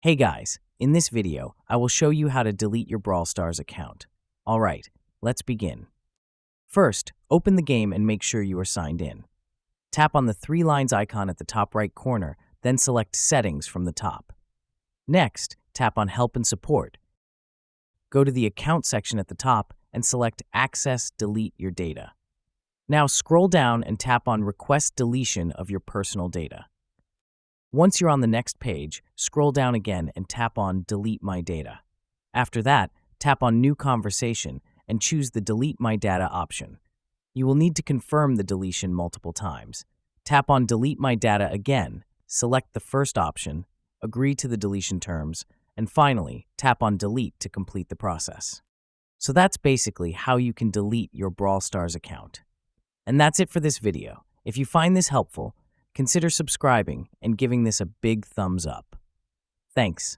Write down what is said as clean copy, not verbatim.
Hey guys, in this video, I will show you how to delete your Brawl Stars account. Alright, let's begin. First, open the game and make sure you are signed in. Tap on the three lines icon at the top right corner, then select Settings from the top. Next, tap on Help and Support. Go to the Account section at the top and select Access Delete Your Data. Now scroll down and tap on Request Deletion of your personal data. Once you're on the next page, scroll down again and tap on Delete My Data. After that, tap on New Conversation and choose the Delete My Data option. You will need to confirm the deletion multiple times. Tap on Delete My Data again, select the first option, agree to the deletion terms, and finally, tap on Delete to complete the process. So that's basically how you can delete your Brawl Stars account. And that's it for this video. If you find this helpful, consider subscribing and giving this a big thumbs up. Thanks.